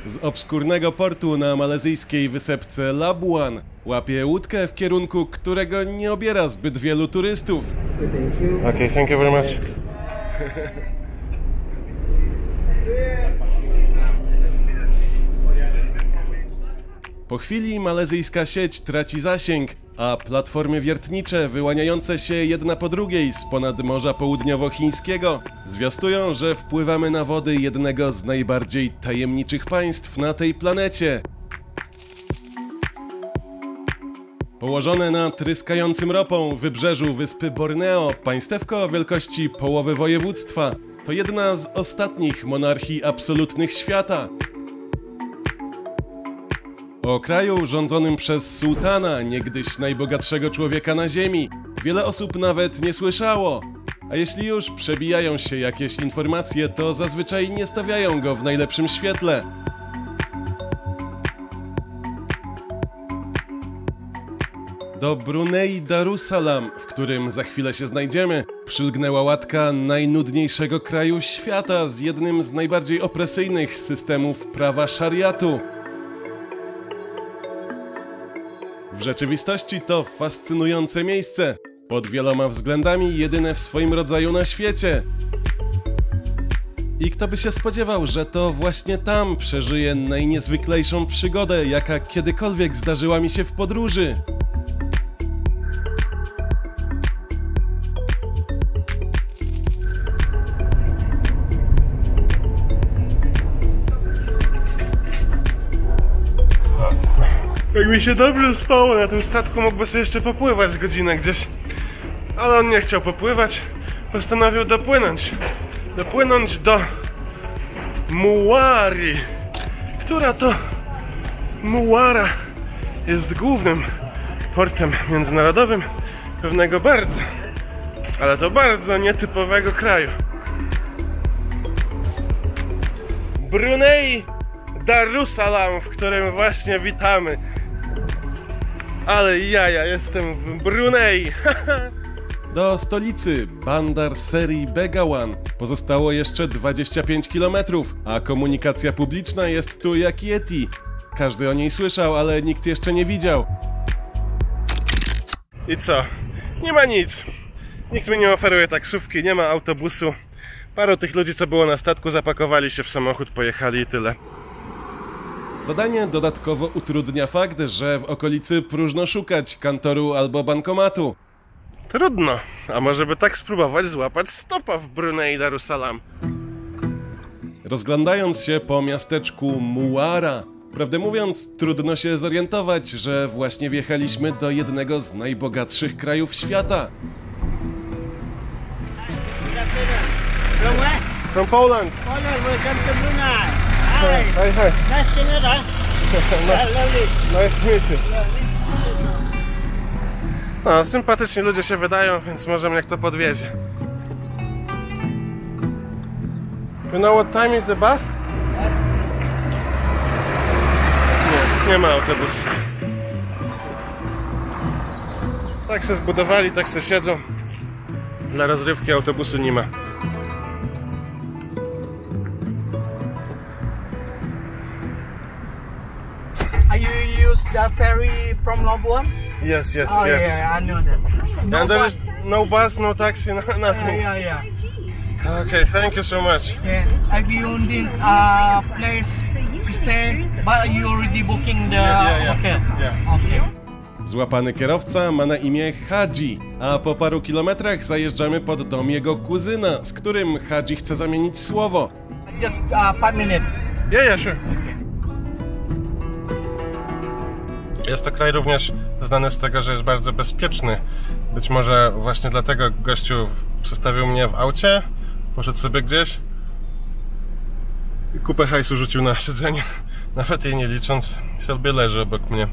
z obskurnego portu na malezyjskiej wysepce Labuan łapie łódkę w kierunku, którego nie obiera zbyt wielu turystów. Okay, thank you very much. Po chwili malezyjska sieć traci zasięg, a platformy wiertnicze wyłaniające się jedna po drugiej z ponad Morza Południowochińskiego zwiastują, że wpływamy na wody jednego z najbardziej tajemniczych państw na tej planecie. Położone na tryskającym ropą wybrzeżu wyspy Borneo, państewko o wielkości połowy województwa to jedna z ostatnich monarchii absolutnych świata. O kraju rządzonym przez sułtana, niegdyś najbogatszego człowieka na ziemi, wiele osób nawet nie słyszało. A jeśli już przebijają się jakieś informacje, to zazwyczaj nie stawiają go w najlepszym świetle. Do Brunei Darussalam, w którym za chwilę się znajdziemy, przylgnęła łatka najnudniejszego kraju świata z jednym z najbardziej opresyjnych systemów prawa szariatu. W rzeczywistości to fascynujące miejsce, pod wieloma względami jedyne w swoim rodzaju na świecie. I kto by się spodziewał, że to właśnie tam przeżyję najniezwyklejszą przygodę, jaka kiedykolwiek zdarzyła mi się w podróży. Jak mi się dobrze spało na tym statku, mógłby sobie jeszcze popływać z godzinę gdzieś. Ale on nie chciał popływać, postanowił dopłynąć. Dopłynąć do Muari, która to Muara jest głównym portem międzynarodowym pewnego bardzo, ale to bardzo nietypowego kraju. Brunei Darussalam, w którym właśnie witamy. Ale ja jestem w Brunei. Do stolicy Bandar Seri Begawan pozostało jeszcze 25 km, a komunikacja publiczna jest tu jak Yeti. Każdy o niej słyszał, ale nikt jeszcze nie widział. I co? Nie ma nic. Nikt mi nie oferuje taksówki, nie ma autobusu. Paru tych ludzi, co było na statku, zapakowali się w samochód, pojechali i tyle. Zadanie dodatkowo utrudnia fakt, że w okolicy próżno szukać kantoru albo bankomatu. Trudno. A może by tak spróbować złapać stopa w Brunei Darussalam? Rozglądając się po miasteczku Muara, prawdę mówiąc, trudno się zorientować, że właśnie wjechaliśmy do jednego z najbogatszych krajów świata. From where? From Poland. Poland, welcome to Brunei. Hi. Hi, hi. Nice to meet us. Lovely. Nice to meet you. No, sympatyczni ludzie się wydają, więc może mnie kto podwiezie. You know what time is the bus? Yes. Nie ma autobusu. Tak se zbudowali, tak se siedzą. Dla rozrywki autobusu nie ma. You use the ferry from Labuan? Yes, yes, Oh yes. yeah, I know that. No And there bus. is no bus, no taxi, no, nothing. Yeah. Okay, thank you so much. Yeah. Have you need place to stay? But you already booking the hotel. Yeah. Okay. Złapany kierowca ma na imię Hadzi, a po paru kilometrach zajeżdżamy pod dom jego kuzyna, z którym Hadzi chce zamienić słowo. Just 5 minutes. Yeah, sure. Jest to kraj również znany z tego, że jest bardzo bezpieczny. Być może właśnie dlatego gościu przestawił mnie w aucie, poszedł sobie gdzieś i kupę hajsu rzucił na siedzenie, nawet jej nie licząc, i sobie leży obok mnie.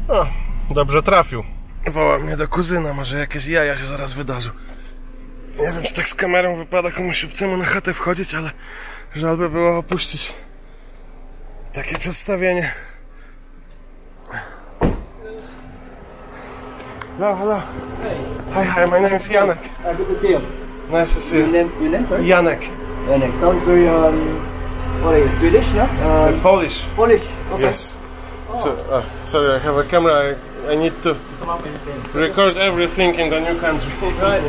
O, dobrze trafił. Woła mnie do kuzyna, może jakieś jaja się zaraz wydarzą. Nie wiem, czy tak z kamerą wypada komuś obcemu na chatę wchodzić, ale żal by było opuścić takie przedstawienie. Hello. Hi, my name is Janek. Good to see you. Nice to see Your you. name, sorry? Janek. Janek. Sounds very What are you, Swedish, no? Polish. Polish, okay. Yes. So, sorry, I have a camera. I need to record everything in the new country. Right.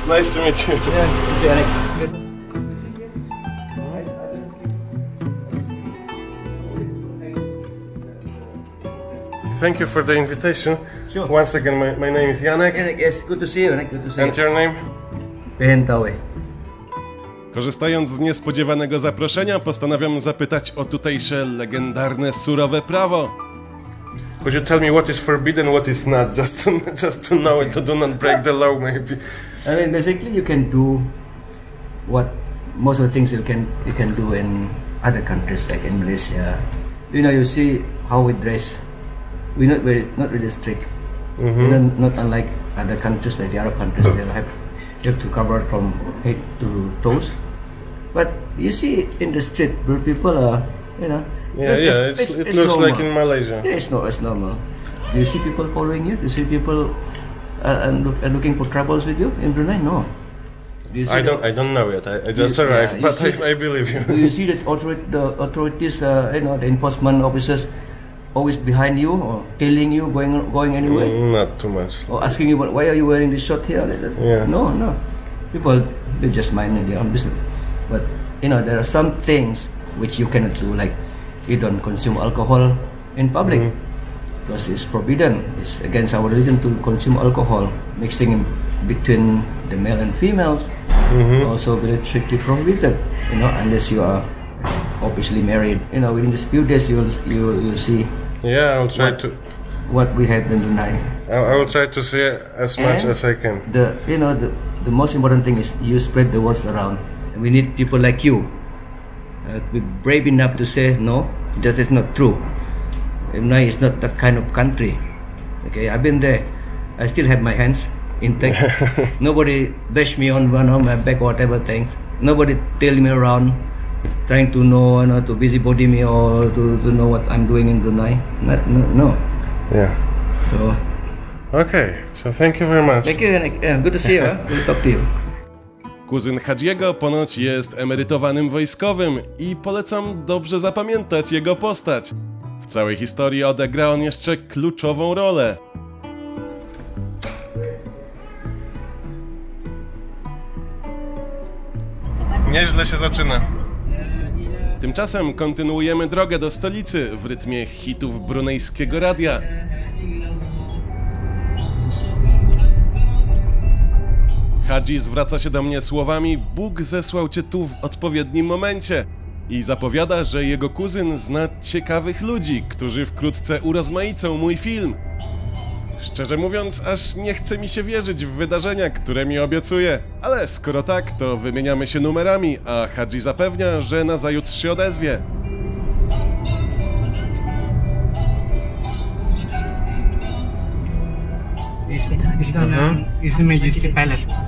Nice to meet you. Yeah, it's Eric. Thank you for the invitation. Sure. Once again, my name is Janek. Eric, yes, good to see you, Eric. Good to see And your name? Pentawe. Korzystając z niespodziewanego zaproszenia, postanawiam zapytać o tutejsze legendarne surowe prawo. Could you tell me what is forbidden, what is not, just to know it, to do not break the law, maybe? I mean, basically, you can do what most of the things you can do in other countries, like in Malaysia. You know, you see how we dress. We're not really strict. You know, not unlike other countries, like the Arab countries, you have to cover from head to toes. But you see in the street where people are, you know. It looks normal. like in Malaysia. Yeah, it's normal. Do you see people following you? Do you see people looking for troubles with you in Brunei? No. Do you see I don't know yet. I just arrived, but I believe you. Do you see that the authorities, you know, the enforcement officers, always behind you or telling you going anywhere? Not too much. Or asking you why are you wearing this shirt here? Like that? Yeah. No. People, they just mind their own business. But you know, there are some things which you cannot do, like you don't consume alcohol in public because it's forbidden. It's against our religion to consume alcohol. Mixing between the male and females also very strictly prohibited. You know, unless you are obviously married. You know, within these few days you'll see. Yeah, I will try to. What we had in Brunei. I will try to see as much as I can. The most important thing is you spread the words around. And we need people like you. Be brave enough to say no, that is not true. Brunei is not that kind of country. Okay, I've been there. I still have my hands intact. Nobody bash me on my back or whatever things. Nobody tell me around, trying to know, to busybody me or to know what I'm doing in Brunei. No. Yeah. So. Okay. So thank you very much. Thank you. Good to see you. Good to talk to you. Kuzyn Hadziego ponoć jest emerytowanym wojskowym i polecam dobrze zapamiętać jego postać. W całej historii odegra on jeszcze kluczową rolę. Nieźle się zaczyna. Tymczasem kontynuujemy drogę do stolicy w rytmie hitów brunejskiego radia. Hadzi zwraca się do mnie słowami: Bóg zesłał cię tu w odpowiednim momencie i zapowiada, że jego kuzyn zna ciekawych ludzi, którzy wkrótce urozmaicą mój film. Szczerze mówiąc, aż nie chce mi się wierzyć w wydarzenia, które mi obiecuje, ale skoro tak, to wymieniamy się numerami, a Hadzi zapewnia, że nazajutrz się odezwie. It's on His Majesty Palace.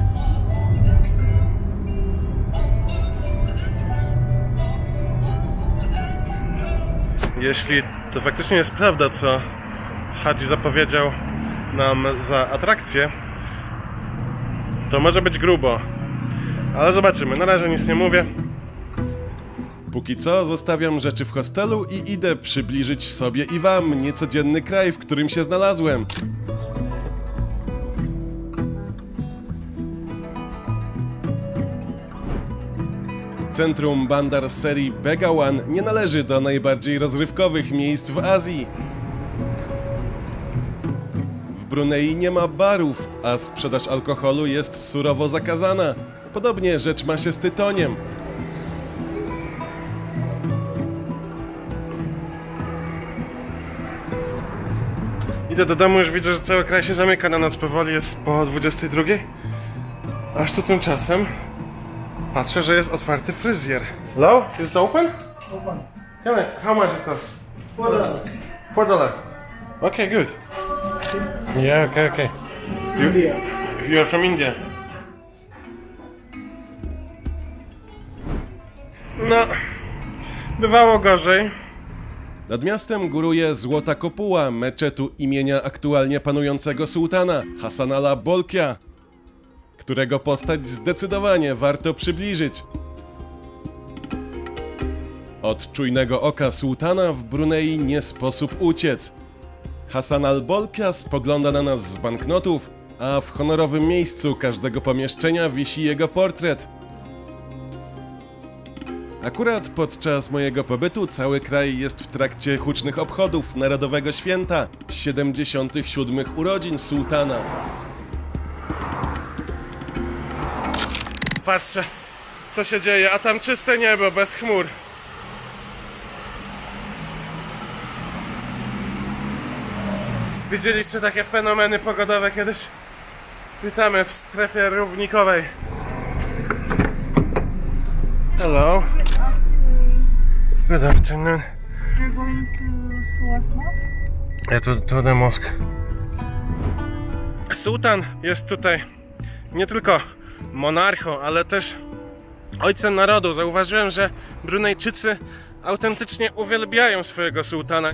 Jeśli to faktycznie jest prawda, co Hadzi zapowiedział nam za atrakcję, to może być grubo. Ale zobaczymy, na razie nic nie mówię. Póki co zostawiam rzeczy w hostelu i idę przybliżyć sobie i wam niecodzienny kraj, w którym się znalazłem. Centrum Bandar z serii Begawan nie należy do najbardziej rozrywkowych miejsc w Azji. W Brunei nie ma barów, a sprzedaż alkoholu jest surowo zakazana. Podobnie rzecz ma się z tytoniem. Idę do domu, już widzę, że cały kraj się zamyka na noc powoli, jest po 22. Aż tu tymczasem patrzę, że jest otwarty fryzjer. Hello? Is it open? Open. How much it costs? $4. Okay, good. Yeah, okay. You're from India. No, bywało gorzej. Nad miastem góruje Złota Kopuła meczetu imienia aktualnie panującego sułtana, Hasanala Bolkia, którego postać zdecydowanie warto przybliżyć. Od czujnego oka sułtana w Brunei nie sposób uciec. Hassan al-Bolkiah spogląda na nas z banknotów, a w honorowym miejscu każdego pomieszczenia wisi jego portret. Akurat podczas mojego pobytu cały kraj jest w trakcie hucznych obchodów Narodowego Święta 77. urodzin sułtana. Patrzcie, co się dzieje, a tam czyste niebo, bez chmur. Widzieliście takie fenomeny pogodowe kiedyś? Witamy w strefie równikowej. Hello. Good afternoon. You're going to Suez Mosque? Ja to the mosque. Sułtan jest tutaj nie tylko monarchą, ale też ojcem narodu. Zauważyłem, że Brunejczycy autentycznie uwielbiają swojego sułtana.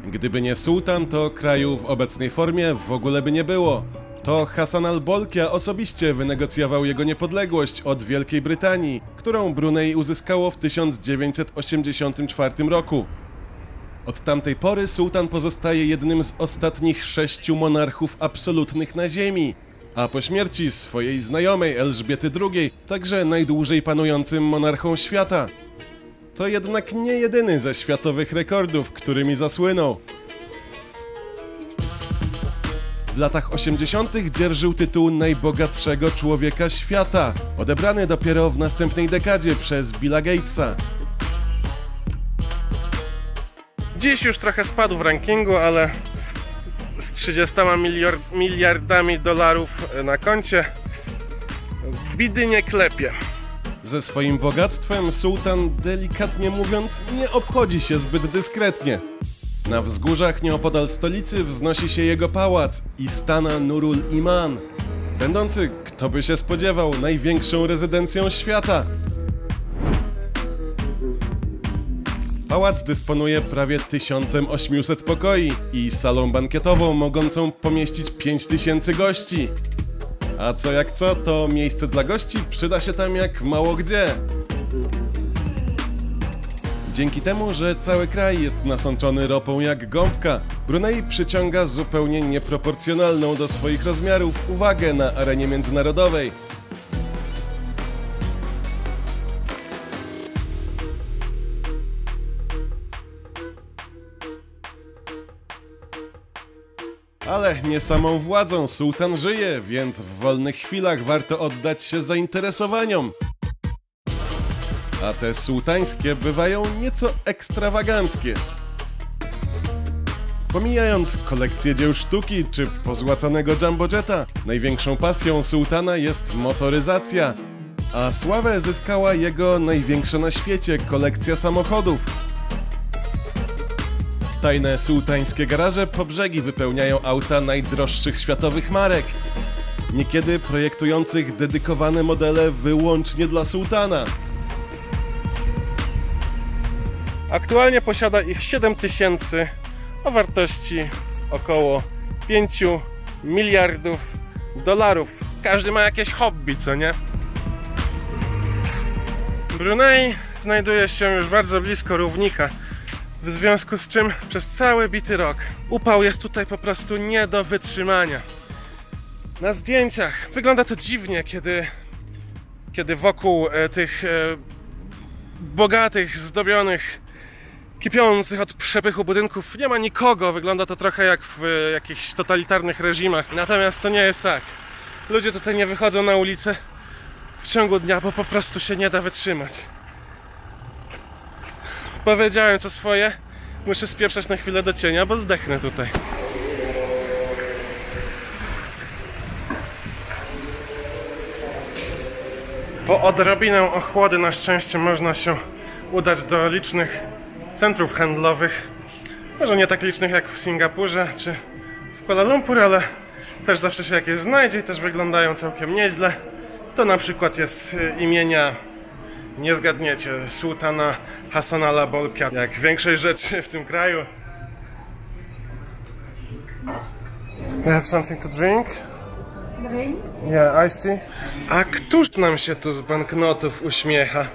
Gdyby nie sułtan, to kraju w obecnej formie w ogóle by nie było. To Hassan al-Bolkiah osobiście wynegocjował jego niepodległość od Wielkiej Brytanii, którą Brunei uzyskało w 1984 roku. Od tamtej pory sułtan pozostaje jednym z ostatnich 6 monarchów absolutnych na ziemi, a po śmierci swojej znajomej Elżbiety II także najdłużej panującym monarchą świata. To jednak nie jedyny ze światowych rekordów, którymi zasłynął. W latach 80. dzierżył tytuł najbogatszego człowieka świata, odebrany dopiero w następnej dekadzie przez Billa Gatesa. Dziś już trochę spadł w rankingu, ale z 30 miliardami dolarów na koncie bidy nie klepie. Ze swoim bogactwem sułtan, delikatnie mówiąc, nie obchodzi się zbyt dyskretnie. Na wzgórzach nieopodal stolicy wznosi się jego pałac Istana Nurul Iman, będący, kto by się spodziewał, największą rezydencją świata. Pałac dysponuje prawie 1800 pokoi i salą bankietową mogącą pomieścić 5000 gości. A co jak co, to miejsce dla gości przyda się tam jak mało gdzie. Dzięki temu, że cały kraj jest nasączony ropą jak gąbka, Brunei przyciąga zupełnie nieproporcjonalną do swoich rozmiarów uwagę na arenie międzynarodowej. Ale nie samą władzą sułtan żyje, więc w wolnych chwilach warto oddać się zainteresowaniom. A te sułtańskie bywają nieco ekstrawaganckie. Pomijając kolekcję dzieł sztuki czy pozłacanego jumbo jetta, największą pasją sułtana jest motoryzacja, a sławę zyskała jego największa na świecie kolekcja samochodów. Tajne sułtańskie garaże po brzegi wypełniają auta najdroższych światowych marek, niekiedy projektujących dedykowane modele wyłącznie dla sułtana. Aktualnie posiada ich 7000 o wartości około 5 miliardów dolarów. Każdy ma jakieś hobby, co nie? Brunei znajduje się już bardzo blisko równika, w związku z czym przez cały bity rok upał jest tutaj po prostu nie do wytrzymania. Na zdjęciach wygląda to dziwnie, kiedy wokół tych bogatych, zdobionych, kipiących od przepychu budynków nie ma nikogo. Wygląda to trochę jak w jakichś totalitarnych reżimach. Natomiast to nie jest tak. Ludzie tutaj nie wychodzą na ulicę w ciągu dnia, bo po prostu się nie da wytrzymać. Powiedziałem co swoje. Muszę spieprzać na chwilę do cienia, bo zdechnę tutaj. Po odrobinę ochłody na szczęście można się udać do licznych centrów handlowych. Może nie tak licznych jak w Singapurze czy w Kuala Lumpur, ale też zawsze się jakieś znajdzie i też wyglądają całkiem nieźle. To na przykład jest imienia, nie zgadniecie, sułtana Hassana al-Bolkiah. Jak większość rzeczy w tym kraju. You have something to drink? Drink? Yeah, iced tea. A któż nam się tu z banknotów uśmiecha?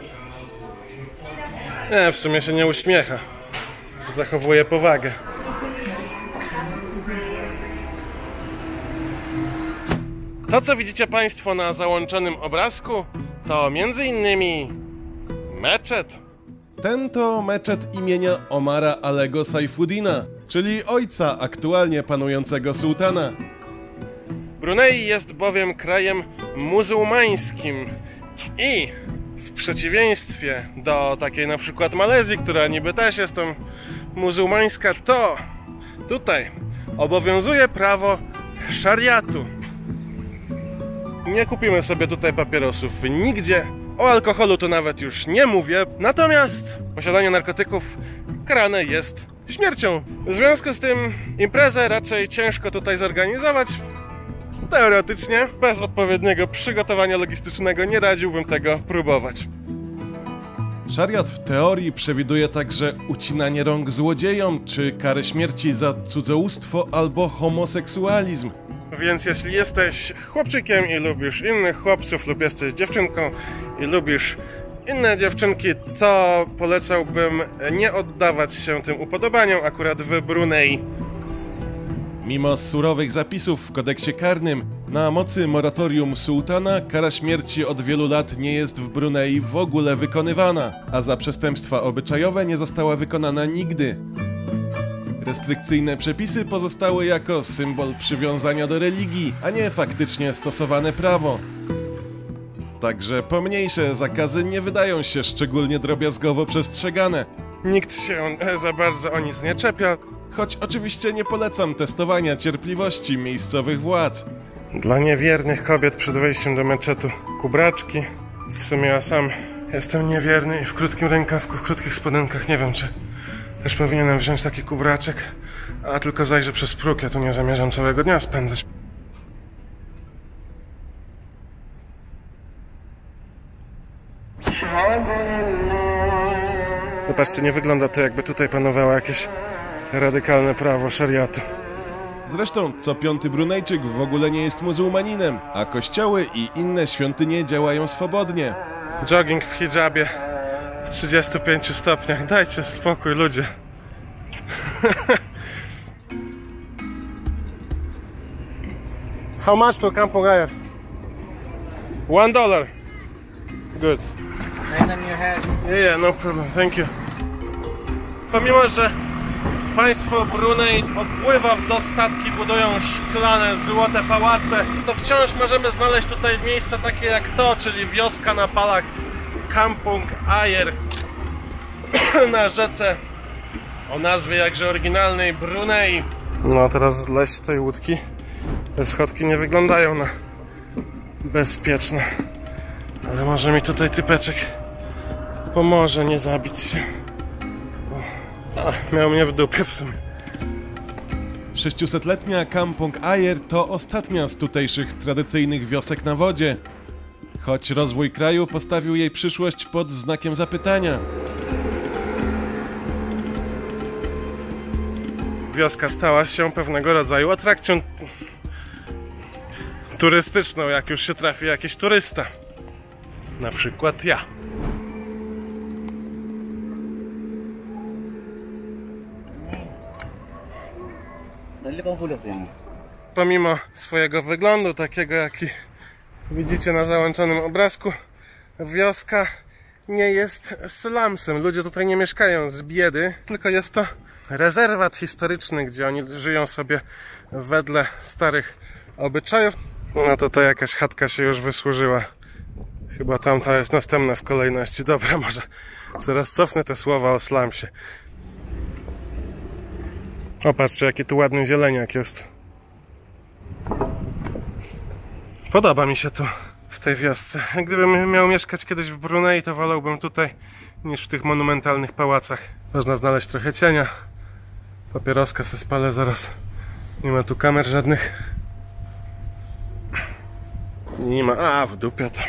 Nie, w sumie się nie uśmiecha. Zachowuje powagę. To, co widzicie Państwo na załączonym obrazku, to m.in. meczet. Ten to meczet imienia Omara Alego Saifuddina, czyli ojca aktualnie panującego sułtana. Brunei jest bowiem krajem muzułmańskim i w przeciwieństwie do takiej na przykład Malezji, która niby też jest tam muzułmańska, to tutaj obowiązuje prawo szariatu. Nie kupimy sobie tutaj papierosów nigdzie, o alkoholu to nawet już nie mówię, natomiast posiadanie narkotyków karane jest śmiercią. W związku z tym imprezę raczej ciężko tutaj zorganizować. Teoretycznie, bez odpowiedniego przygotowania logistycznego nie radziłbym tego próbować. Szariat w teorii przewiduje także ucinanie rąk złodziejom, czy karę śmierci za cudzołóstwo albo homoseksualizm. Więc jeśli jesteś chłopczykiem i lubisz innych chłopców lub jesteś dziewczynką i lubisz inne dziewczynki, to polecałbym nie oddawać się tym upodobaniom akurat w Brunei. Mimo surowych zapisów w kodeksie karnym, na mocy moratorium sułtana kara śmierci od wielu lat nie jest w Brunei w ogóle wykonywana, a za przestępstwa obyczajowe nie została wykonana nigdy. Restrykcyjne przepisy pozostały jako symbol przywiązania do religii, a nie faktycznie stosowane prawo. Także pomniejsze zakazy nie wydają się szczególnie drobiazgowo przestrzegane. Nikt się za bardzo o nic nie czepia. Choć oczywiście nie polecam testowania cierpliwości miejscowych władz. Dla niewiernych kobiet przed wejściem do meczetu kubraczki. W sumie ja sam jestem niewierny i w krótkim rękawku, w krótkich spodenkach. Nie wiem, czy też powinienem wziąć taki kubraczek, a tylko zajrzę przez próg. Ja tu nie zamierzam całego dnia spędzać. Zobaczcie, nie wygląda to, jakby tutaj panowało jakieś radykalne prawo szariatu. Zresztą co piąty Brunejczyk w ogóle nie jest muzułmaninem, a kościoły i inne świątynie działają swobodnie. Jogging w hijabie w 35 stopniach. Dajcie spokój, ludzie. How much to Kampong Ayer? $1. Good. Yeah, no problem. Thank you. Pomimo, że państwo Brunei odpływa w dostatki, budują szklane, złote pałace, to wciąż możemy znaleźć tutaj miejsca takie jak to, czyli wioska na palach Kampong Ayer na rzece o nazwie jakże oryginalnej Brunei. No teraz zleźć z tej łódki. Te schodki nie wyglądają na bezpieczne, ale może mi tutaj typeczek pomoże nie zabić się. Miał mnie w dupie w sumie. 600-letnia Kampong Ayer to ostatnia z tutejszych tradycyjnych wiosek na wodzie. Choć rozwój kraju postawił jej przyszłość pod znakiem zapytania. Wioska stała się pewnego rodzaju atrakcją turystyczną, jak już się trafi jakiś turysta. Na przykład ja. Pomimo swojego wyglądu, takiego jaki widzicie na załączonym obrazku, wioska nie jest slumsem. Ludzie tutaj nie mieszkają z biedy, tylko jest to rezerwat historyczny, gdzie oni żyją sobie wedle starych obyczajów. No to ta jakaś chatka się już wysłużyła. Chyba tamta jest następna w kolejności. Dobra, może zaraz cofnę te słowa o slumsie. O, patrzcie, jaki tu ładny zieleniak jest. Podoba mi się tu, w tej wiosce. Gdybym miał mieszkać kiedyś w Brunei, to wolałbym tutaj niż w tych monumentalnych pałacach. Można znaleźć trochę cienia. Papieroska se spalę zaraz. Nie ma tu kamer żadnych. Nie ma... A, w dupie tam.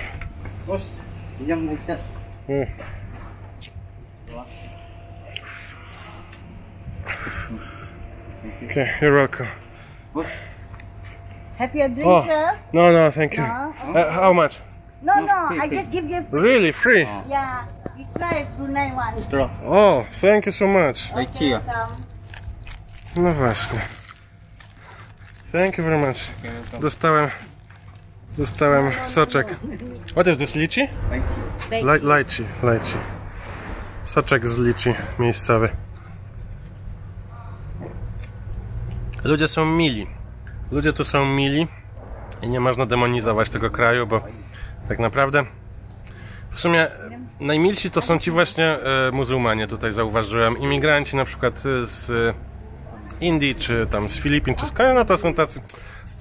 Okay, you're welcome. Have you a drink, Oh, sir? no, thank you. No, How much? No, I just give you. Really? Free? Yeah, You try Brunei one. Straw. O, thank you so much. Like chia. No właśnie. Thank you very much. Dostałem soczek. What is this, lichi? Lychee. Soczek z lichi miejscowy. Ludzie są mili. Ludzie tu są mili i nie można demonizować tego kraju, bo tak naprawdę w sumie najmilsi to są ci właśnie muzułmanie, tutaj zauważyłem. Imigranci na przykład z Indii, czy tam z Filipin, czy skąd, no to są tacy,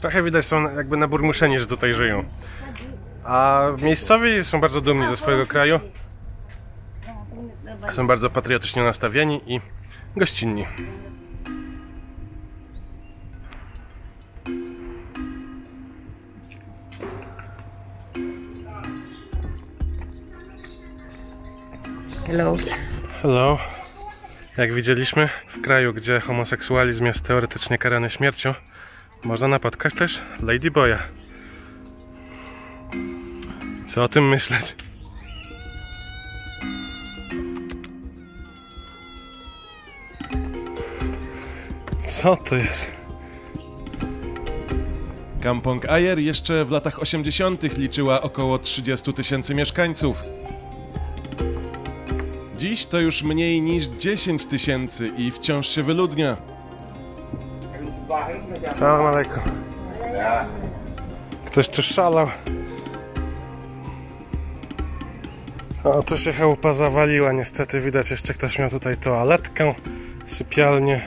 trochę widać, są jakby naburmuszeni, że tutaj żyją. A miejscowi są bardzo dumni ze swojego kraju. Są bardzo patriotycznie nastawieni i gościnni. Hello. Hello. Jak widzieliśmy, w kraju, gdzie homoseksualizm jest teoretycznie karany śmiercią, można napotkać też ladyboya. Co o tym myśleć? Co to jest? Kampong Ayer jeszcze w latach 80. liczyła około 30 000 mieszkańców. Dziś to już mniej niż 10 000 i wciąż się wyludnia. Salam alaikum. Ktoś tu szalał. O, tu się chałupa zawaliła, niestety widać, jeszcze ktoś miał tutaj toaletkę, sypialnię.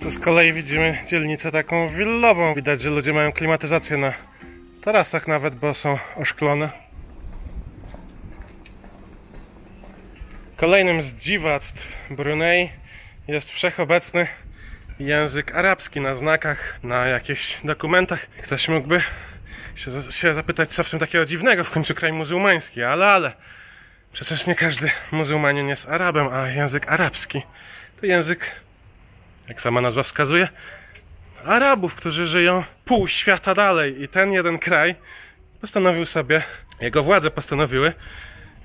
Tu z kolei widzimy dzielnicę taką willową. Widać, że ludzie mają klimatyzację na tarasach nawet, bo są oszklone. Kolejnym z dziwactw Brunei jest wszechobecny język arabski na znakach, na jakichś dokumentach. Ktoś mógłby się zapytać, co w tym takiego dziwnego, w końcu kraj muzułmański, ale przecież nie każdy muzułmanin jest Arabem, a język arabski to język, jak sama nazwa wskazuje, Arabów, którzy żyją pół świata dalej, i ten jeden kraj postanowił sobie, jego władze postanowiły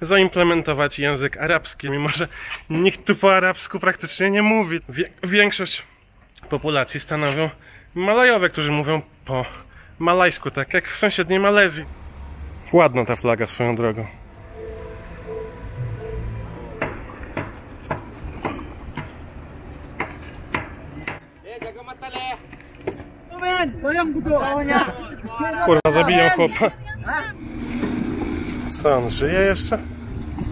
zaimplementować język arabski, mimo że nikt tu po arabsku praktycznie nie mówi. Większość populacji stanowią Malajowie, którzy mówią po malajsku, tak jak w sąsiedniej Malezji. Ładna ta flaga swoją drogą. Kurwa, zabiją chłopa. Co, on żyje jeszcze?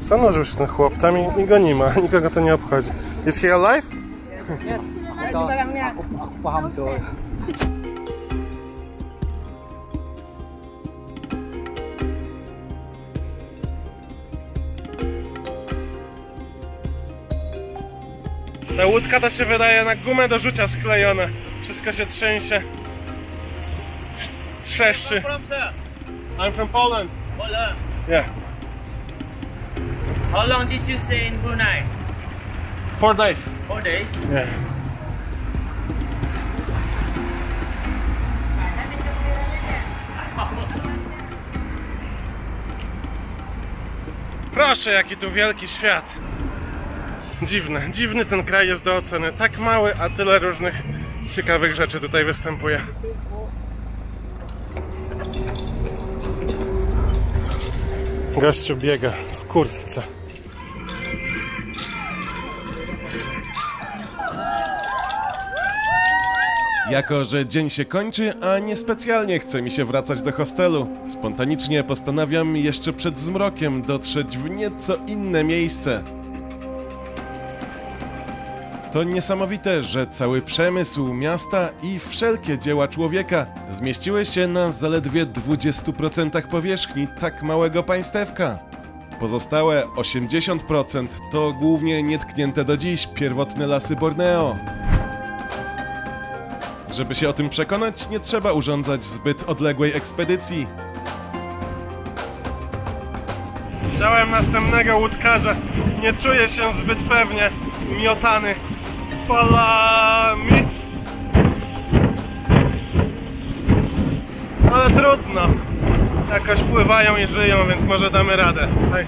Zanurzył się ten chłop tam i go nie ma. Nikogo to nie obchodzi. Is he alive? Ta łódka to się wydaje na gumę do rzucia sklejone. Wszystko się trzęsie. Trzeszczy. I'm from Poland. Poland. Yeah. How long did you stay in Brunei? 4 days. 4 days? Yeah. Proszę, jaki tu wielki świat. Dziwny ten kraj jest do oceny. Tak mały, a tyle różnych ciekawych rzeczy tutaj występuje. Gościu biega w kurtce. Jako że dzień się kończy, a niespecjalnie chce mi się wracać do hostelu, spontanicznie postanawiam jeszcze przed zmrokiem dotrzeć w nieco inne miejsce. To niesamowite, że cały przemysł miasta i wszelkie dzieła człowieka zmieściły się na zaledwie 20% powierzchni tak małego państewka. Pozostałe 80% to głównie nietknięte do dziś pierwotne lasy Borneo. Żeby się o tym przekonać, nie trzeba urządzać zbyt odległej ekspedycji. Widziałem następnego łódkarza. Nie czuję się zbyt pewnie miotany falami. ale trudno. Jakoś pływają i żyją, więc może damy radę. Hej.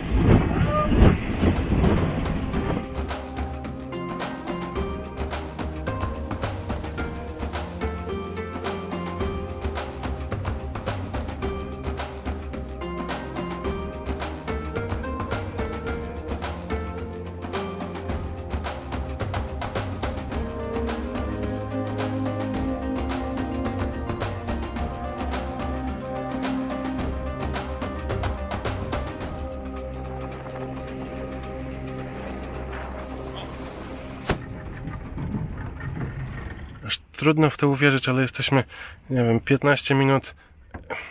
Aż trudno w to uwierzyć, ale jesteśmy, nie wiem, 15 minut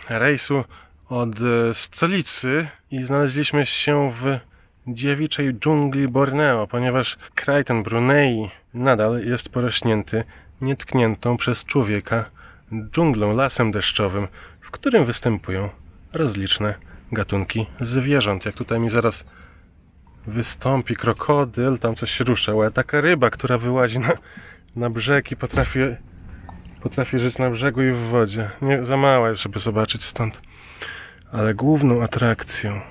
rejsu od stolicy i znaleźliśmy się w dziewiczej dżungli Borneo, ponieważ kraj ten Brunei nadal jest porośnięty nietkniętą przez człowieka dżunglą, lasem deszczowym, w którym występują rozliczne gatunki zwierząt. Jak tutaj mi zaraz wystąpi krokodyl, tam coś się rusza, ale taka ryba, która wyłazi na brzeg i potrafi żyć na brzegu i w wodzie. Nie, za mała jest, żeby zobaczyć stąd. Ale główną atrakcją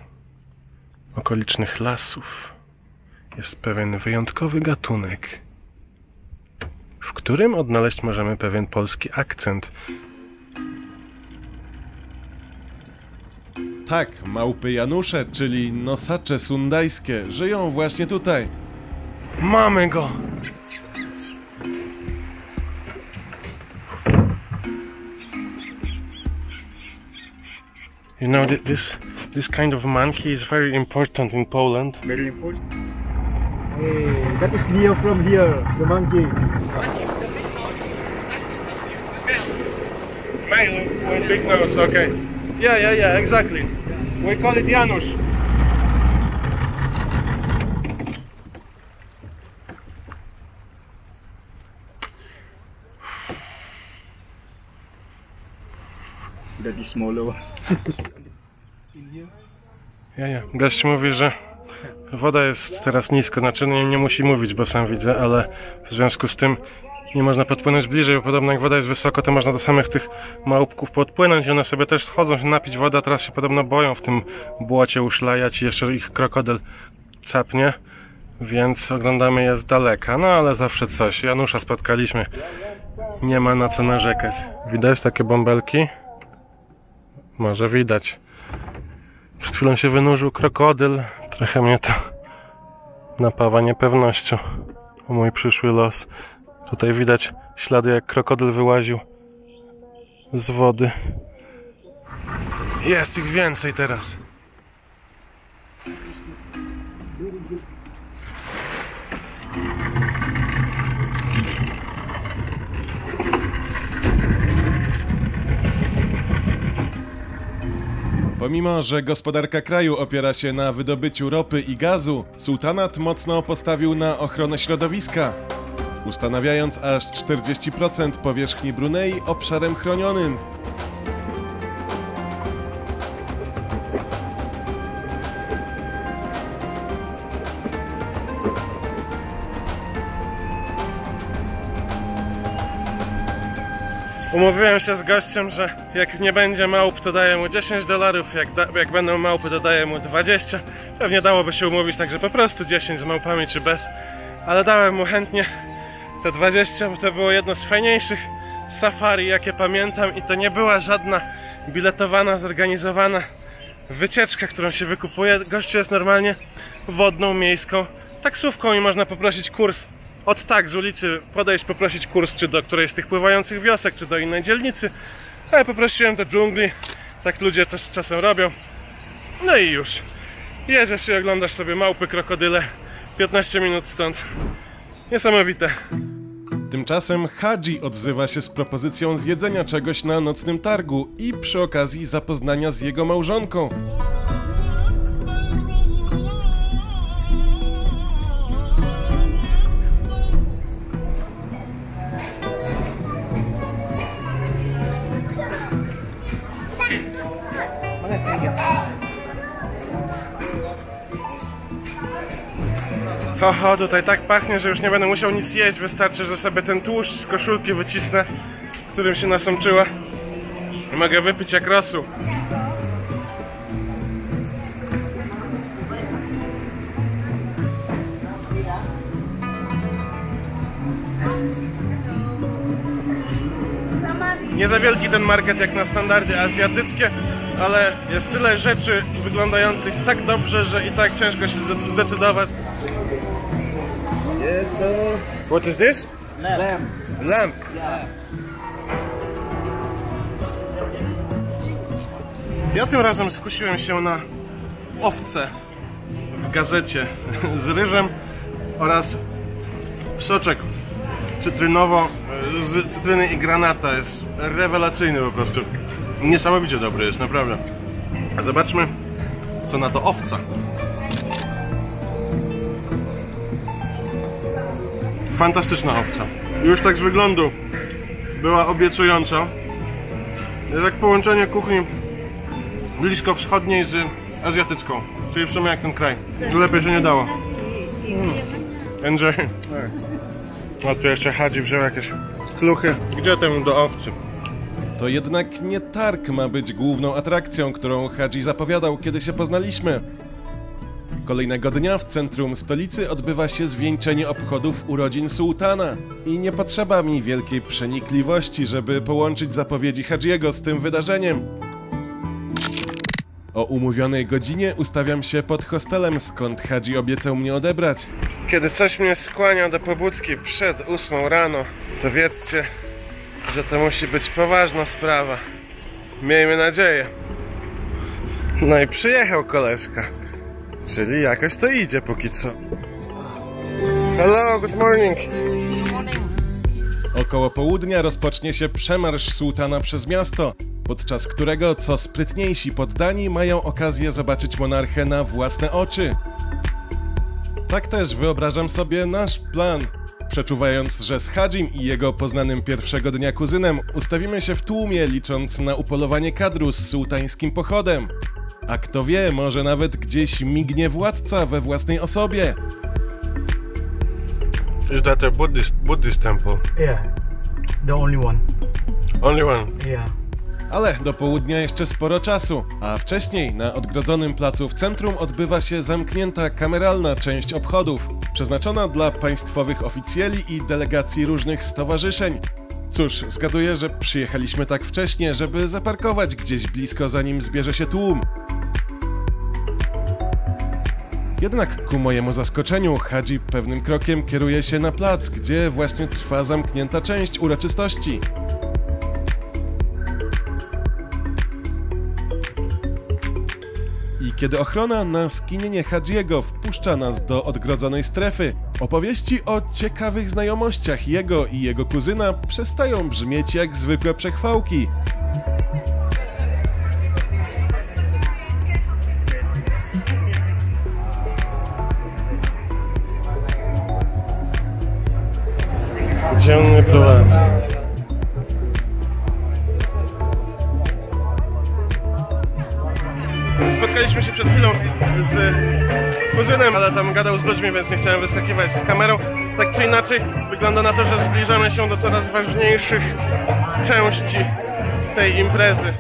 okolicznych lasów jest pewien wyjątkowy gatunek, w którym odnaleźć możemy pewien polski akcent. Tak, małpy Janusze, czyli nosacze sundajskie, żyją właśnie tutaj. Mamy go! You know, this kind of monkey is very important in Poland. Very important. Hey, that is Neo from here, the monkey. Male with big nose, okay. Yeah, exactly. We call it Janusz. That is smaller one. Ja. Gość mówi, że woda jest teraz nisko, znaczy nie musi mówić, bo sam widzę, ale w związku z tym nie można podpłynąć bliżej, bo podobno jak woda jest wysoko, to można do samych tych małpków podpłynąć i one sobie też schodzą się napić wody, a teraz się podobno boją w tym błocie uszlajać i jeszcze ich krokodyl capnie, więc oglądamy je z daleka, no ale zawsze coś. Janusza spotkaliśmy, nie ma na co narzekać. Widać takie bąbelki? Może widać. Przed chwilą się wynurzył krokodyl. Trochę mnie to napawa niepewnością o mój przyszły los. Tutaj widać ślady, jak krokodyl wyłaził z wody. Jest ich więcej teraz. Pomimo, że gospodarka kraju opiera się na wydobyciu ropy i gazu, sułtanat mocno postawił na ochronę środowiska, ustanawiając aż 40% powierzchni Brunei obszarem chronionym. Umówiłem się z gościem, że jak nie będzie małp, to daję mu $10, jak będą małpy, to daję mu 20. Pewnie dałoby się umówić także po prostu 10 z małpami czy bez, ale dałem mu chętnie te 20, bo to było jedno z fajniejszych safari, jakie pamiętam, i to nie była żadna biletowana, zorganizowana wycieczka, którą się wykupuje. Gościu jest normalnie wodną, miejską taksówką i można poprosić kurs z ulicy, podejść, poprosić kurs czy do którejś z tych pływających wiosek, czy do innej dzielnicy. A ja poprosiłem do dżungli, tak ludzie też czasem robią. No i już. Jedziesz i oglądasz sobie małpy, krokodyle, 15 minut stąd. Niesamowite. Tymczasem Hadzi odzywa się z propozycją zjedzenia czegoś na nocnym targu i przy okazji zapoznania z jego małżonką. Tutaj tak pachnie, że już nie będę musiał nic jeść. Wystarczy, że sobie ten tłuszcz z koszulki wycisnę, którym się nasączyła. Mogę wypić jak rosół. Nie za wielki ten market jak na standardy azjatyckie, ale jest tyle rzeczy wyglądających tak dobrze, że i tak ciężko się zdecydować. Yes, sir. What is this? Lamb. Lamb. Ja tym razem skusiłem się na owce w gazecie z ryżem oraz soczek cytrynowo z cytryny i granata. Jest rewelacyjny po prostu. Niesamowicie dobry jest, naprawdę. A zobaczmy, co na to owca. Fantastyczna owca. Już tak z wyglądu była obiecująca. Jest jak połączenie kuchni bliskowschodniej z azjatycką. Czyli w sumie jak ten kraj. Lepiej się nie dało. Enjoy. O, tu jeszcze Hadzi wziął jakieś kluchy. Gdzie temu do owcy? To jednak nie targ ma być główną atrakcją, którą Hadzi zapowiadał, kiedy się poznaliśmy. Kolejnego dnia w centrum stolicy odbywa się zwieńczenie obchodów urodzin sułtana. I nie potrzeba mi wielkiej przenikliwości, żeby połączyć zapowiedzi Hadżiego z tym wydarzeniem. O umówionej godzinie ustawiam się pod hostelem, skąd Hadzi obiecał mnie odebrać. Kiedy coś mnie skłania do pobudki przed 8 rano, to wiedzcie, że to musi być poważna sprawa. Miejmy nadzieję. No i przyjechał koleżka. Czyli jakoś to idzie póki co. Hello, good morning. Około południa rozpocznie się przemarsz sułtana przez miasto, podczas którego co sprytniejsi poddani mają okazję zobaczyć monarchę na własne oczy. Tak też wyobrażam sobie nasz plan. Przeczuwając, że z Hadzim i jego poznanym pierwszego dnia kuzynem ustawimy się w tłumie, licząc na upolowanie kadru z sułtańskim pochodem. A kto wie, może nawet gdzieś mignie władca we własnej osobie. Is that a Buddhist temple? Yeah, the only one. Only one. Yeah. Ale do południa jeszcze sporo czasu, a wcześniej na odgrodzonym placu w centrum odbywa się zamknięta kameralna część obchodów, przeznaczona dla państwowych oficjeli i delegacji różnych stowarzyszeń. Cóż, zgaduję, że przyjechaliśmy tak wcześnie, żeby zaparkować gdzieś blisko, zanim zbierze się tłum. Jednak ku mojemu zaskoczeniu Hadzi pewnym krokiem kieruje się na plac, gdzie właśnie trwa zamknięta część uroczystości. I kiedy ochrona na skinienie Hadżiego wpuszcza nas do odgrodzonej strefy, opowieści o ciekawych znajomościach jego i jego kuzyna przestają brzmieć jak zwykłe przechwałki. Gdzie on mnie prowadzi? Spotkaliśmy się przed chwilą z kuzynem, ale tam gadał z ludźmi, więc nie chciałem wyskakiwać z kamerą. Tak czy inaczej, wygląda na to, że zbliżamy się do coraz ważniejszych części tej imprezy.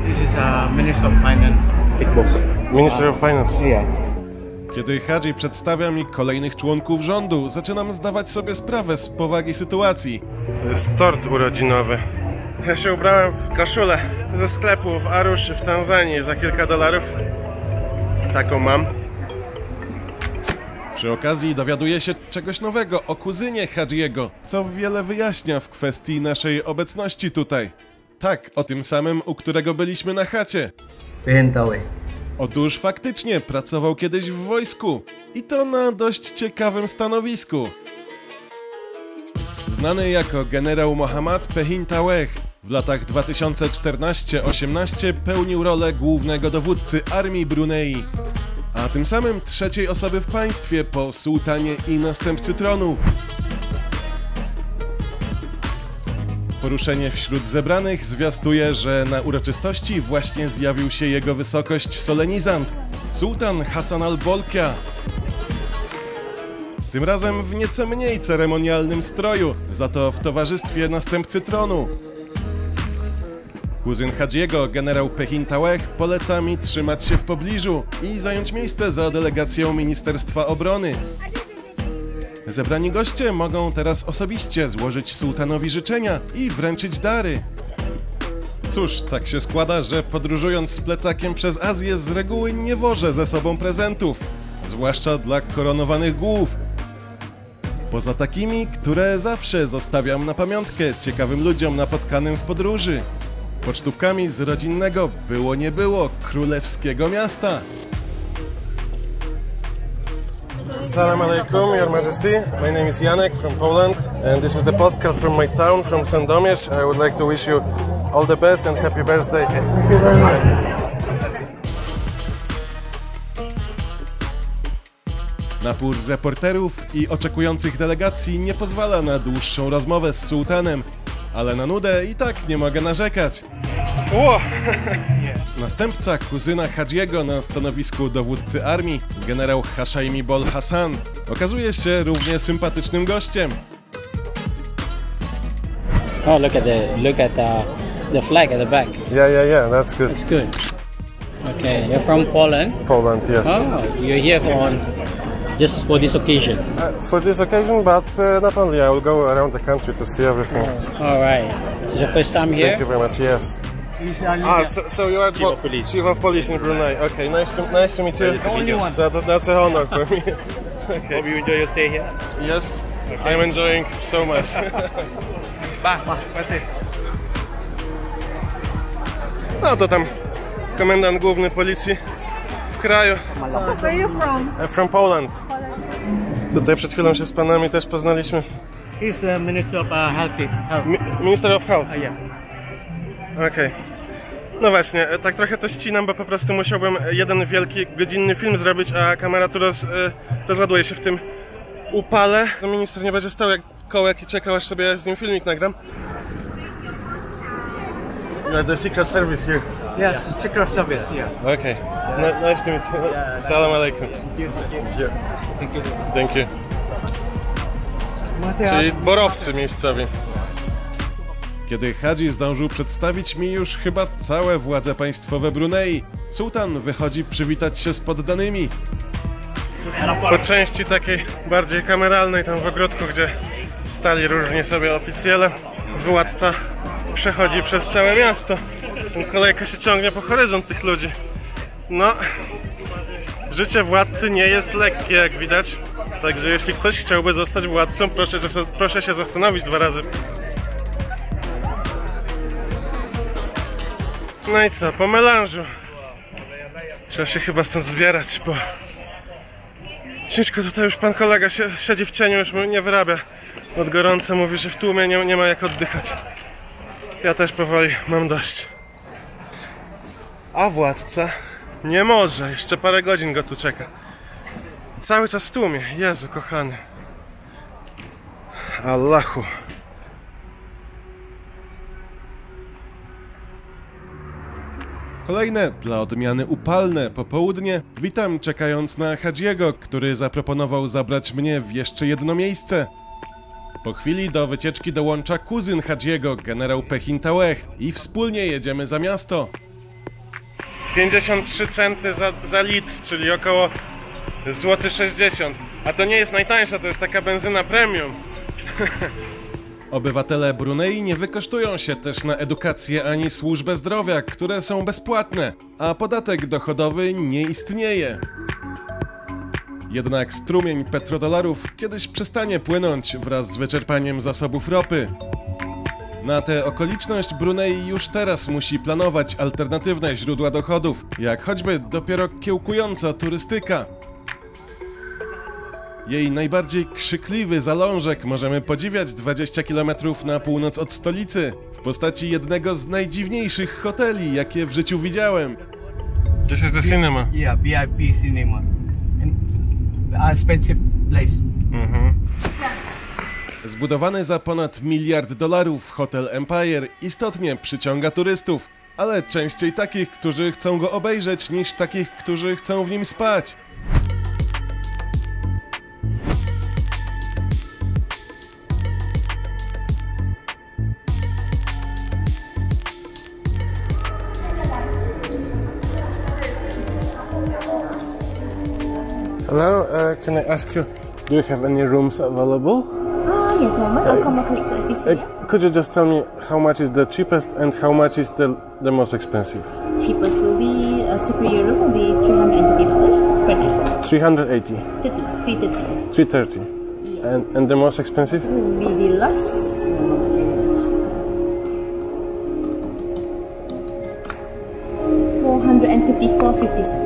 This is Minister of Finance. Big boss. Minister of Finance. Yeah. Kiedy Hadzi przedstawia mi kolejnych członków rządu, zaczynam zdawać sobie sprawę z powagi sytuacji. To jest tort urodzinowy. Ja się ubrałem w koszulę ze sklepu w Aruszy w Tanzanii za kilka dolarów. Taką mam. Przy okazji dowiaduję się czegoś nowego o kuzynie Hadżiego, co wiele wyjaśnia w kwestii naszej obecności tutaj. Tak, o tym samym, u którego byliśmy na chacie. Pentawe. Otóż faktycznie pracował kiedyś w wojsku i to na dość ciekawym stanowisku. Znany jako generał Mohammad Pehin Taweh, w latach 2014-18 pełnił rolę głównego dowódcy armii Brunei, a tym samym trzeciej osoby w państwie po sułtanie i następcy tronu. Poruszenie wśród zebranych zwiastuje, że na uroczystości właśnie zjawił się jego wysokość solenizant, sułtan Hasan al-Bolkiah. Tym razem w nieco mniej ceremonialnym stroju, za to w towarzystwie następcy tronu. Kuzyn Hadjiego, generał Pechintaweh, poleca mi trzymać się w pobliżu i zająć miejsce za delegacją Ministerstwa Obrony. Zebrani goście mogą teraz osobiście złożyć sułtanowi życzenia i wręczyć dary. Cóż, tak się składa, że podróżując z plecakiem przez Azję z reguły nie wożę ze sobą prezentów, zwłaszcza dla koronowanych głów. Poza takimi, które zawsze zostawiam na pamiątkę ciekawym ludziom napotkanym w podróży. Pocztówkami z rodzinnego było nie było królewskiego miasta. Salam alaikum, Your Majesty. My name is Janek from Poland, and this is the postcard from my town, from Sandomierz. I would like to wish you all the best and happy birthday. Thank you very much. Napór reporterów i oczekujących delegacji nie pozwala na dłuższą rozmowę z sułtanem, ale na nudę i tak nie mogę narzekać. Następca kuzyna Hadjiego na stanowisku dowódcy armii, generał Hashaimi Bol Hassan, okazuje się równie sympatycznym gościem. Oh, look at the flag at the back. Yeah, that's good. It's good. Okay, you're from Poland? Poland, yes. Oh, you're here just for this occasion? For this occasion, but not only. I will go around the country to see everything. All right. This is your first time here? Thank you very much, yes. So you are Chief of Police in Brunei. Okay, nice to meet you. So that's an honor for me. Okay. Hope you enjoy your stay here. Yes, okay. I'm enjoying so much. No to tam komendant główny policji w kraju. Where are you from? From Poland. Tutaj przed chwilą się z panami też poznaliśmy. He's the Minister of Health. Minister of Health? Yeah. Okej. No właśnie, tak trochę to ścinam, bo po prostu musiałbym jeden wielki, godzinny film zrobić, a kamera tu rozładuje się w tym upale. No minister nie będzie stał jak kołek i czekał, aż sobie z nim filmik nagram. You are the Secret Service here. Yes, Secret Service here. Okay. Nice to meet you. Salam alaikum. Thank you. Thank you. Czyli borowcy miejscowi. Kiedy Hadzi zdążył przedstawić mi już chyba całe władze państwowe Brunei, sułtan wychodzi przywitać się z poddanymi. Po części takiej bardziej kameralnej, tam w ogródku, gdzie stali różni sobie oficjele, władca przechodzi przez całe miasto. Kolejka się ciągnie po horyzont tych ludzi. No, życie władcy nie jest lekkie, jak widać. Także jeśli ktoś chciałby zostać władcą, proszę się zastanowić 2 razy. No i co, po melanżu trzeba się chyba stąd zbierać, bo ciężko tutaj już pan kolega siedzi w cieniu, już nie wyrabia od gorąca, mówi, że w tłumie nie ma jak oddychać. Ja też powoli mam dość. A władca nie może, jeszcze parę godzin go tu czeka. Cały czas w tłumie, Jezu kochany. Allahu. Kolejne, dla odmiany upalne, popołudnie witam czekając na Hadjiego, który zaproponował zabrać mnie w jeszcze jedno miejsce. Po chwili do wycieczki dołącza kuzyn Hadjiego, generał Pechintaweh, i wspólnie jedziemy za miasto. 53 centy za litr, czyli około złoty 60. A to nie jest najtańsza, to jest taka benzyna premium. Obywatele Brunei nie wykosztują się też na edukację ani służbę zdrowia, które są bezpłatne, a podatek dochodowy nie istnieje. Jednak strumień petrodolarów kiedyś przestanie płynąć wraz z wyczerpaniem zasobów ropy. Na tę okoliczność Brunei już teraz musi planować alternatywne źródła dochodów, jak choćby dopiero kiełkująca turystyka. Jej najbardziej krzykliwy zalążek możemy podziwiać 20 km na północ od stolicy, w postaci jednego z najdziwniejszych hoteli, jakie w życiu widziałem. This is the cinema. Yeah, VIP cinema. Expensive place. Zbudowany za ponad $1 miliard hotel Empire istotnie przyciąga turystów, ale częściej takich, którzy chcą go obejrzeć, niż takich, którzy chcą w nim spać. Hello, can I ask you, do you have any rooms available? Yes, Mama. I'll come and collect the assist here. Could you just tell me how much is the cheapest and how much is the most expensive? Cheapest will be a superior room will be $380 per night. 380. 330. 330. Yes. And the most expensive? Will be deluxe. $454.50.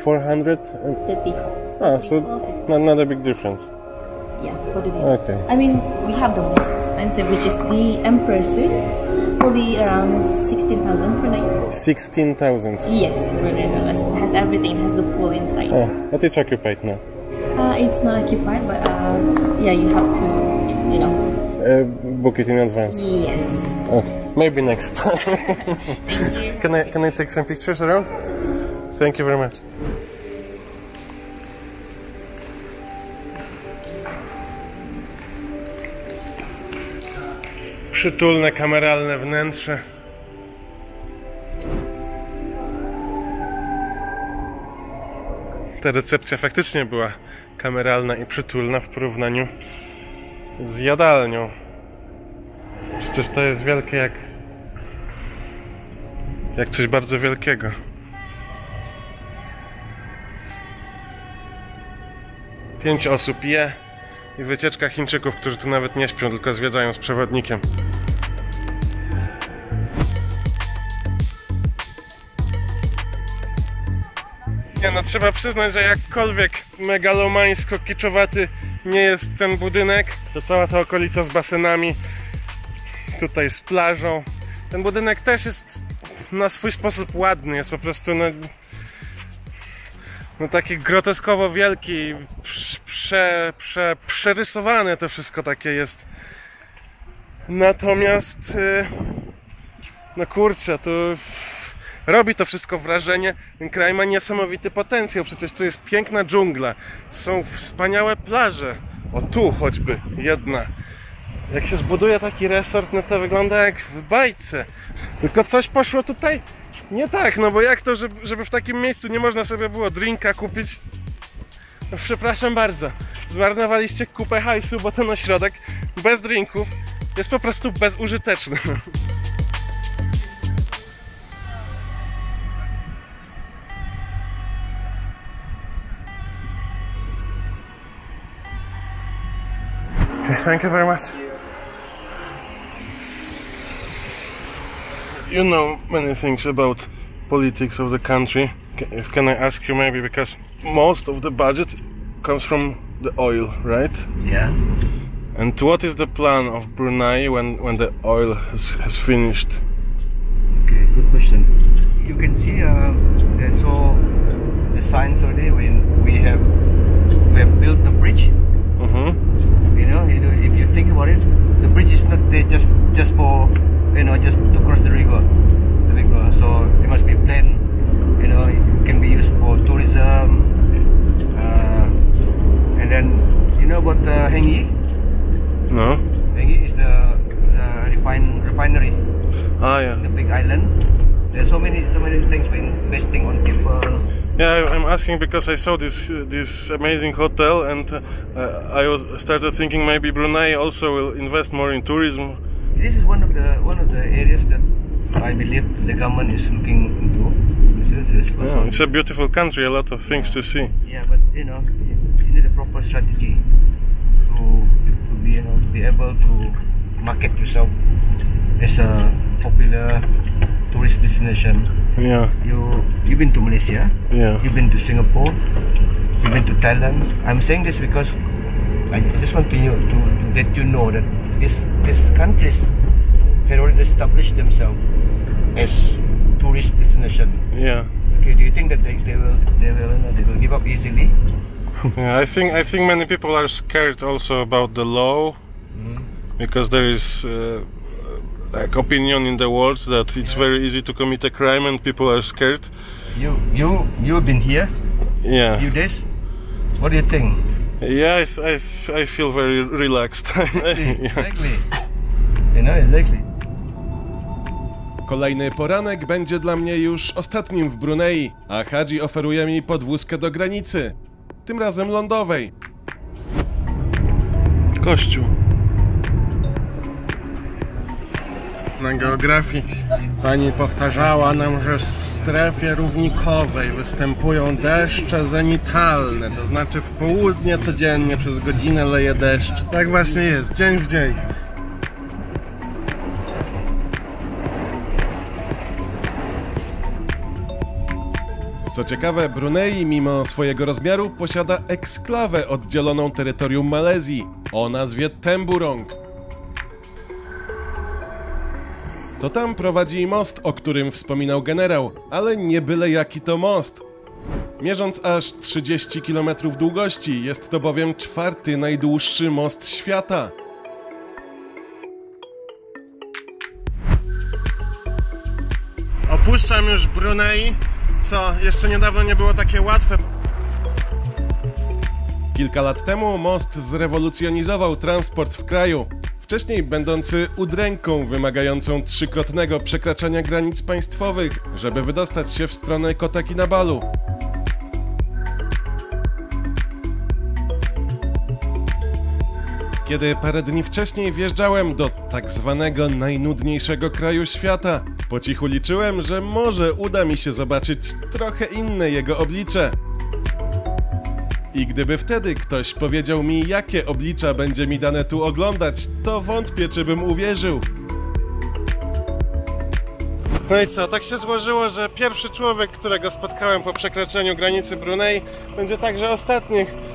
434. Ah, so not a big difference. Yeah, for the deluxe. Okay. I mean, we have the most expensive, which is the Emperor Suite. Will be around 16,000 per night. 16,000. Yes, it has everything. It has the pool inside. Oh, but it's occupied now. It's not occupied, but yeah, you have to, you know. Book it in advance. Yes. Okay, maybe next time. Thank you. Can I take some pictures around? Thank you very much. Przytulne, kameralne wnętrze. Ta recepcja faktycznie była kameralna i przytulna w porównaniu z jadalnią. Przecież to jest wielkie jak coś bardzo wielkiego. Pięć osób je i wycieczka Chińczyków, którzy tu nawet nie śpią, tylko zwiedzają z przewodnikiem. Nie no, trzeba przyznać, że jakkolwiek megalomańsko-kiczowaty nie jest ten budynek, to cała ta okolica z basenami, tutaj z plażą. Ten budynek też jest na swój sposób ładny, jest po prostu no taki groteskowo wielki, przerysowane to wszystko takie jest. Natomiast no kurczę, tu robi to wszystko wrażenie. Ten kraj ma niesamowity potencjał, przecież tu jest piękna dżungla, są wspaniałe plaże. O tu choćby jedna. Jak się zbuduje taki resort, no to wygląda jak w bajce. Tylko coś poszło tutaj nie tak, no bo jak to, żeby w takim miejscu nie można sobie było drinka kupić? No przepraszam bardzo, zmarnowaliście kupę hajsu, bo ten ośrodek bez drinków jest po prostu bezużyteczny. Thank you very much. You know many things about politics of the country. Can I ask you maybe, because most of the budget comes from the oil, right? Yeah. And what is the plan of Brunei when the oil has finished? Okay, good question. You can see so the signs already when we have built the bridge. You know, if you think about it, the bridge is not there just for, you know, just to cross the river. So it must be planned. You know, it can be used for tourism. And then, you know about Hengi? No. Hengi is the refinery. Ah, yeah. The big island. There's so many things we're investing on people. Yeah, I'm asking because I saw this amazing hotel, and I started thinking maybe Brunei also will invest more in tourism. This is one of the areas that I believe the government is looking into. Yeah, it's a beautiful country, a lot of things to see. Yeah, but you know, you need a proper strategy to be able to market yourself as a popular tourist destination. Yeah. You've been to Malaysia. Yeah. You've been to Singapore. You've been to Thailand. I'm saying this because I just want to let you know that these countries had already established themselves as tourist destination. Yeah. Okay. Do you think that they will give up easily? Yeah, I think many people are scared also about the law, because there is like opinion in the world that it's very easy to commit a crime and people are scared. You've been here. Yeah. Few days. What do you think? Yeah, I feel very relaxed. Exactly. You know, exactly. Kolejny poranek będzie dla mnie już ostatnim w Brunei, a Hadzi oferuje mi podwózkę do granicy. tym razem lądowej. Kościół. Na geografii pani powtarzała nam, że w strefie równikowej występują deszcze zenitalne, to znaczy w południe codziennie przez godzinę leje deszcz. Tak właśnie jest, dzień w dzień. Co ciekawe, Brunei mimo swojego rozmiaru posiada eksklawę oddzieloną terytorium Malezji o nazwie Temburong. To tam prowadzi most, o którym wspominał generał, ale nie byle jaki to most. Mierząc aż 30 km długości, jest to bowiem 4. najdłuższy most świata. Opuszczam już Brunei, co jeszcze niedawno nie było takie łatwe. Kilka lat temu most zrewolucjonizował transport w kraju. Wcześniej będący udręką wymagającą 3-krotnego przekraczania granic państwowych, żeby wydostać się w stronę Kota Kinabalu. Kiedy parę dni wcześniej wjeżdżałem do tak zwanego najnudniejszego kraju świata, po cichu liczyłem, że może uda mi się zobaczyć trochę inne jego oblicze. I gdyby wtedy ktoś powiedział mi, jakie oblicza będzie mi dane tu oglądać, to wątpię, czy bym uwierzył. No i co, tak się złożyło, że pierwszy człowiek, którego spotkałem po przekroczeniu granicy Brunei, będzie także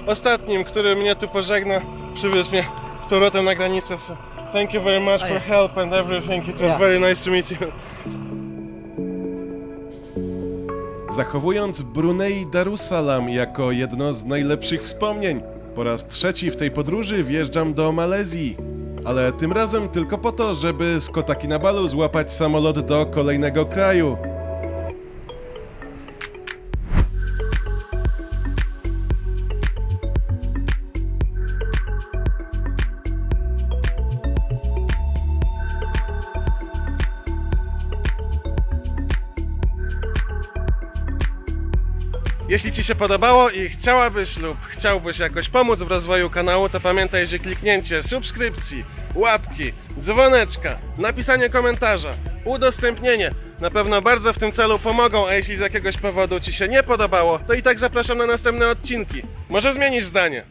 ostatnim, który mnie tu pożegna, przywiózł mnie z powrotem na granicę. So, thank you very much for help and everything. It was very nice to meet you. Zachowując Brunei Darussalam jako jedno z najlepszych wspomnień, po raz 3 w tej podróży wjeżdżam do Malezji. Ale tym razem tylko po to, żeby z Kota Kinabalu złapać samolot do kolejnego kraju. Jeśli Ci się podobało i chciałabyś lub chciałbyś jakoś pomóc w rozwoju kanału, to pamiętaj, że kliknięcie subskrypcji, łapki, dzwoneczka, napisanie komentarza, udostępnienie na pewno bardzo w tym celu pomogą, a jeśli z jakiegoś powodu Ci się nie podobało, to i tak zapraszam na następne odcinki. Może zmienisz zdanie.